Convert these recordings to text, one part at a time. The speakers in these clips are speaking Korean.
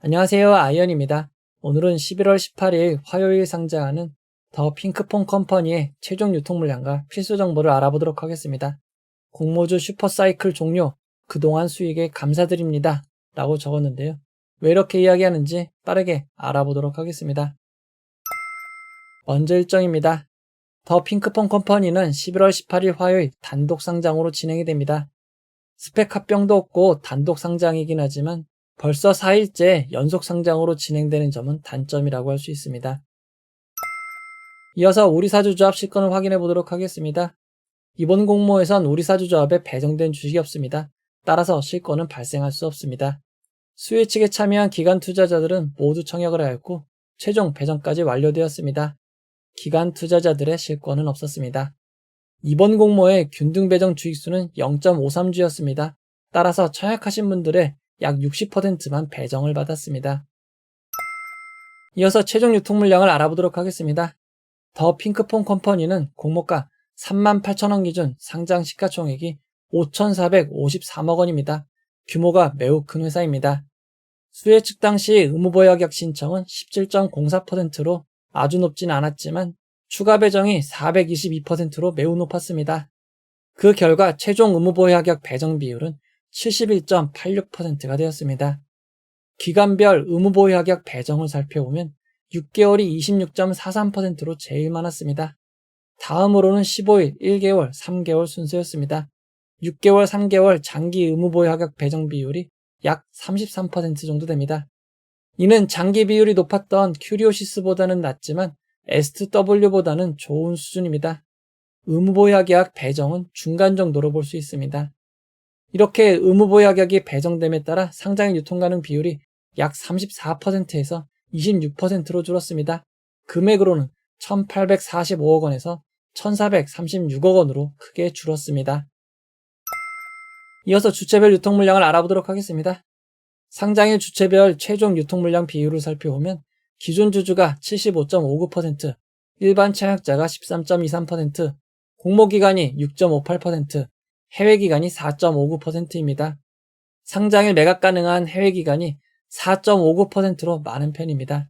안녕하세요. 아이언입니다. 오늘은 11월 18일 화요일 상장하는 더 핑크퐁 컴퍼니의 최종 유통 물량과 필수 정보를 알아보도록 하겠습니다. 공모주 슈퍼사이클 종료, 그동안 수익에 감사드립니다. 라고 적었는데요. 왜 이렇게 이야기하는지 빠르게 알아보도록 하겠습니다. 먼저 일정입니다. 더 핑크퐁 컴퍼니는 11월 18일 화요일 단독 상장으로 진행이 됩니다. 스펙 합병도 없고 단독 상장이긴 하지만 벌써 4일째 연속 상장으로 진행되는 점은 단점이라고 할 수 있습니다. 이어서 우리사주조합 실권을 확인해 보도록 하겠습니다. 이번 공모에선 우리사주조합에 배정된 주식이 없습니다. 따라서 실권은 발생할 수 없습니다. 수혜 측에 참여한 기관 투자자들은 모두 청약을 하였고 최종 배정까지 완료되었습니다. 기관 투자자들의 실권은 없었습니다. 이번 공모의 균등 배정 주식수는 0.53주였습니다. 따라서 청약하신 분들의 약 60%만 배정을 받았습니다. 이어서 최종 유통 물량을 알아보도록 하겠습니다. 더 핑크퐁 컴퍼니는 공모가 38,000원 기준 상장 시가총액이 5,453억 원입니다. 규모가 매우 큰 회사입니다. 수혜 측 당시 의무보유하격 신청은 17.04%로 아주 높진 않았지만 추가 배정이 422%로 매우 높았습니다. 그 결과 최종 의무보유하격 배정 비율은 71.86%가 되었습니다. 기간별 의무보유하격 배정을 살펴보면 6개월이 26.43%로 제일 많았습니다. 다음으로는 15일, 1개월, 3개월 순서였습니다. 6개월, 3개월 장기 의무보유하격 배정 비율이 약 33% 정도 됩니다. 이는 장기 비율이 높았던 큐리오시스보다는 낮지만 S2W보다는 좋은 수준입니다. 의무보유하격 배정은 중간 정도로 볼 수 있습니다. 이렇게 의무보유하격이 배정됨에 따라 상장일 유통가능 비율이 약 34%에서 26%로 줄었습니다. 금액으로는 1,845억 원에서 1,436억 원으로 크게 줄었습니다. 이어서 주체별 유통 물량을 알아보도록 하겠습니다. 상장일 주체별 최종 유통 물량 비율을 살펴보면 기존 주주가 75.59%, 일반 청약자가 13.23%, 공모기관이 6.58%, 해외기관이 4.59%입니다. 상장일 매각 가능한 해외기관이 4.59%로 많은 편입니다.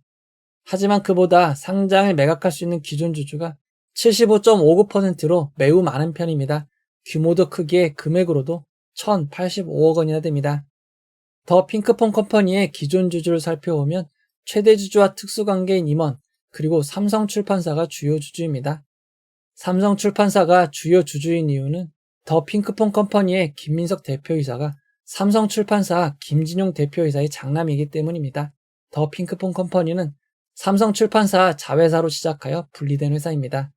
하지만 그보다 상장일 매각할 수 있는 기존 주주가 75.59%로 매우 많은 편입니다. 규모도 크기에 금액으로도 1,085억 원이나 됩니다. 더 핑크퐁 컴퍼니의 기존 주주를 살펴보면 최대 주주와 특수관계인 임원, 그리고 삼성출판사가 주요 주주입니다. 삼성출판사가 주요 주주인 이유는 더 핑크퐁 컴퍼니의 김민석 대표이사가 삼성출판사 김진용 대표이사의 장남이기 때문입니다. 더 핑크퐁 컴퍼니는 삼성출판사 자회사로 시작하여 분리된 회사입니다.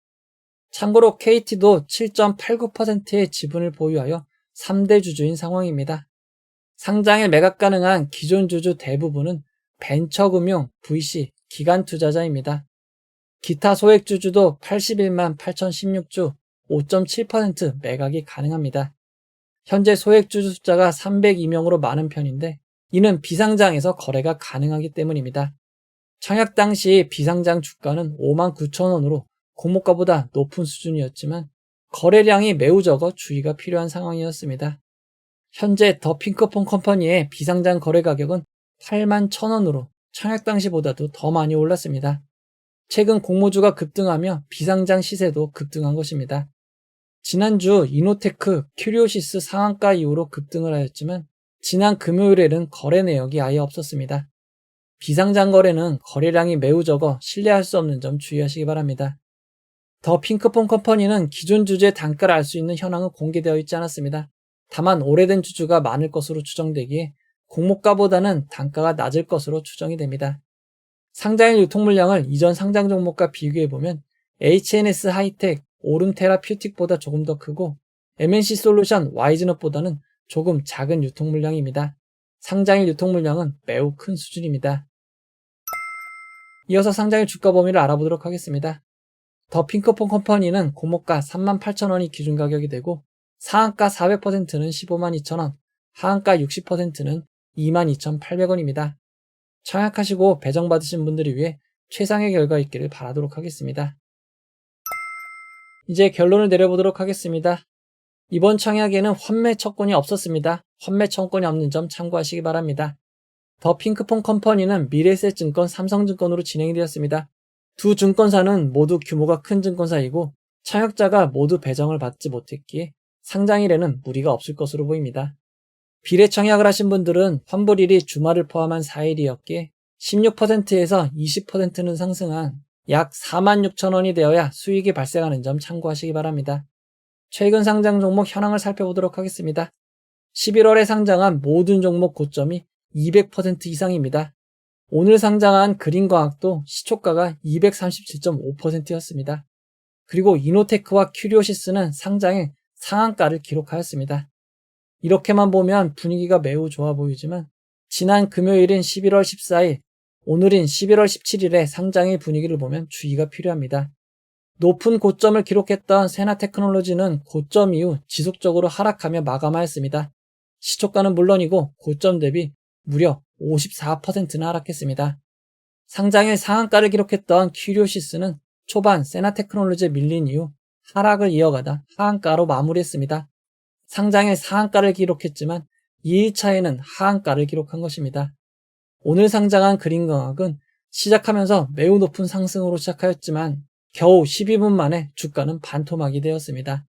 참고로 KT도 7.89%의 지분을 보유하여 3대 주주인 상황입니다. 상장에 매각 가능한 기존 주주 대부분은 벤처금융, VC, 기관 투자자입니다. 기타 소액 주주도 81만 8,016주, 5.7% 매각이 가능합니다. 현재 소액 주주 숫자가 302명으로 많은 편인데 이는 비상장에서 거래가 가능하기 때문입니다. 청약 당시 비상장 주가는 59,000원으로 공모가보다 높은 수준이었지만 거래량이 매우 적어 주의가 필요한 상황이었습니다. 현재 더 핑크퐁 컴퍼니의 비상장 거래 가격은 81,000원으로 청약 당시보다도 더 많이 올랐습니다. 최근 공모주가 급등하며 비상장 시세도 급등한 것입니다. 지난주 이노테크, 큐리오시스 상한가 이후로 급등을 하였지만 지난 금요일에는 거래 내역이 아예 없었습니다. 비상장 거래는 거래량이 매우 적어 신뢰할 수 없는 점 주의하시기 바랍니다. 더 핑크퐁 컴퍼니는 기존 주주의 단가를 알 수 있는 현황은 공개되어 있지 않았습니다. 다만 오래된 주주가 많을 것으로 추정되기에 공모가보다는 단가가 낮을 것으로 추정이 됩니다. 상장일 유통 물량을 이전 상장 종목과 비교해보면 HNS 하이텍, 오름 테라퓨틱보다 조금 더 크고 MNC 솔루션, 와이즈넛보다는 조금 작은 유통 물량입니다. 상장일 유통 물량은 매우 큰 수준입니다. 이어서 상장일 주가 범위를 알아보도록 하겠습니다. 더 핑크퐁 컴퍼니는 공모가 38,000원이 기준 가격이 되고 상한가 400%는 152,000원, 하한가 60%는 22,800원입니다. 청약하시고 배정받으신 분들을 위해 최상의 결과 있기를 바라도록 하겠습니다. 이제 결론을 내려보도록 하겠습니다. 이번 청약에는 환매 청권이 없었습니다. 환매 청권이 없는 점 참고하시기 바랍니다. 더 핑크퐁 컴퍼니는 미래에셋증권, 삼성증권으로 진행이 되었습니다. 두 증권사는 모두 규모가 큰 증권사이고 창업자가 모두 배정을 받지 못했기에 상장일에는 무리가 없을 것으로 보입니다. 비례청약을 하신 분들은 환불일이 주말을 포함한 4일이었기에 16%에서 20%는 상승한 약 46,000원이 되어야 수익이 발생하는 점 참고하시기 바랍니다. 최근 상장 종목 현황을 살펴보도록 하겠습니다. 11월에 상장한 모든 종목 고점이 200% 이상입니다. 오늘 상장한 그린과학도 시초가가 237.5%였습니다. 그리고 이노테크와 큐리오시스는 상장에 상한가를 기록하였습니다. 이렇게만 보면 분위기가 매우 좋아 보이지만 지난 금요일인 11월 14일, 오늘인 11월 17일의 상장의 분위기를 보면 주의가 필요합니다. 높은 고점을 기록했던 세나테크놀로지는 고점 이후 지속적으로 하락하며 마감하였습니다. 시초가는 물론이고 고점 대비 무려 54%나 하락했습니다. 상장일 상한가를 기록했던 큐리오시스는 초반 세나테크놀로지에 밀린 이후 하락을 이어가다 하한가로 마무리했습니다. 상장일 상한가를 기록했지만 2일차에는 하한가를 기록한 것입니다. 오늘 상장한 그린광학은 시작하면서 매우 높은 상승으로 시작하였지만 겨우 12분 만에 주가는 반토막이 되었습니다.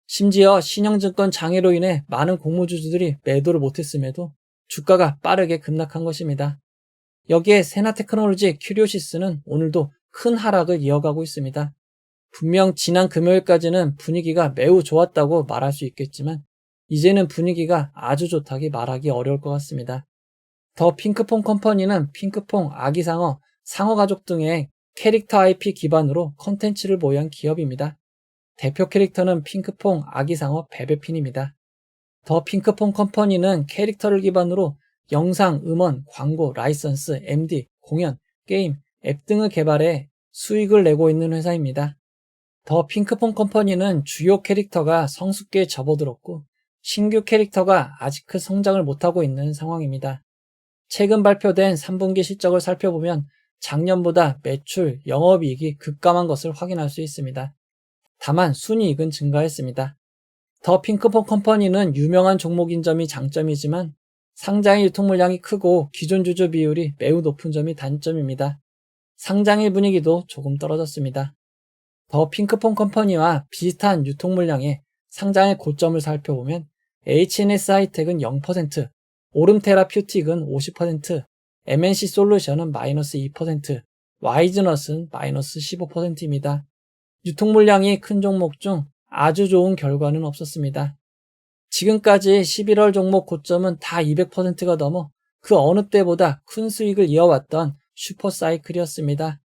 심지어 신영증권 장애로 인해 많은 공모주주들이 매도를 못했음에도 주가가 빠르게 급락한 것입니다. 여기에 세나테크놀로지 큐리오시스는 오늘도 큰 하락을 이어가고 있습니다. 분명 지난 금요일까지는 분위기가 매우 좋았다고 말할 수 있겠지만 이제는 분위기가 아주 좋다기 말하기 어려울 것 같습니다. 더 핑크퐁 컴퍼니는 핑크퐁, 아기상어, 상어가족 등의 캐릭터 IP 기반으로 컨텐츠를 보유한 기업입니다. 대표 캐릭터는 핑크퐁, 아기상어, 베베핀입니다. 더 핑크퐁 컴퍼니는 캐릭터를 기반으로 영상, 음원, 광고, 라이선스, MD, 공연, 게임, 앱 등을 개발해 수익을 내고 있는 회사입니다. 더 핑크퐁 컴퍼니는 주요 캐릭터가 성숙기에 접어들었고 신규 캐릭터가 아직 큰 성장을 못하고 있는 상황입니다. 최근 발표된 3분기 실적을 살펴보면 작년보다 매출, 영업이익이 급감한 것을 확인할 수 있습니다. 다만 순이익은 증가했습니다. 더 핑크퐁 컴퍼니는 유명한 종목인 점이 장점이지만 상장일 유통 물량이 크고 기존 주주 비율이 매우 높은 점이 단점입니다. 상장일 분위기도 조금 떨어졌습니다. 더 핑크퐁 컴퍼니와 비슷한 유통 물량의 상장의 고점을 살펴보면 HNS 하이텍은 0%, 오름테라퓨틱은 50%, MNC 솔루션은 마이너스 2%, 와이즈넛은 마이너스 15%입니다. 유통 물량이 큰 종목 중 아주 좋은 결과는 없었습니다. 지금까지 11월 종목 고점은 다 200%가 넘어 그 어느 때보다 큰 수익을 이어왔던 슈퍼사이클이었습니다.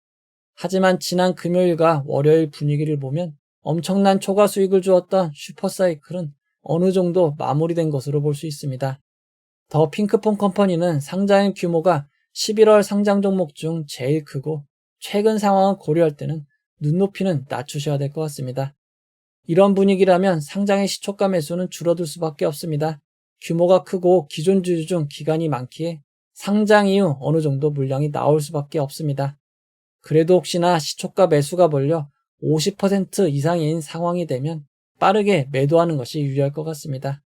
하지만 지난 금요일과 월요일 분위기를 보면 엄청난 초과 수익을 주었던 슈퍼사이클은 어느 정도 마무리된 것으로 볼 수 있습니다. 더 핑크퐁 컴퍼니는 상장일 규모가 11월 상장 종목 중 제일 크고 최근 상황을 고려할 때는 눈높이는 낮추셔야 될 것 같습니다. 이런 분위기라면 상장의 시초가 매수는 줄어들 수밖에 없습니다. 규모가 크고 기존 주주 중 기간이 많기에 상장 이후 어느 정도 물량이 나올 수밖에 없습니다. 그래도 혹시나 시초가 매수가 몰려 50% 이상인 상황이 되면 빠르게 매도하는 것이 유리할 것 같습니다.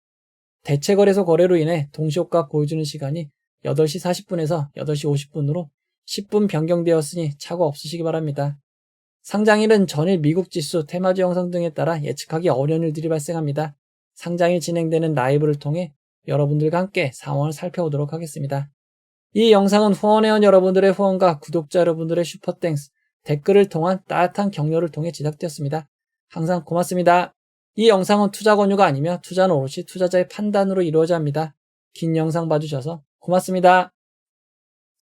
대체거래소 거래로 인해 동시효과 보여주는 시간이 8시 40분에서 8시 50분으로 10분 변경되었으니 착오 없으시기 바랍니다. 상장일은 전일 미국 지수, 테마주 영상 등에 따라 예측하기 어려운 일들이 발생합니다. 상장일 진행되는 라이브를 통해 여러분들과 함께 상황을 살펴보도록 하겠습니다. 이 영상은 후원회원 여러분들의 후원과 구독자 여러분들의 슈퍼땡스, 댓글을 통한 따뜻한 격려를 통해 제작되었습니다. 항상 고맙습니다. 이 영상은 투자 권유가 아니며 투자는 오롯이 투자자의 판단으로 이루어져야 합니다. 긴 영상 봐주셔서 고맙습니다.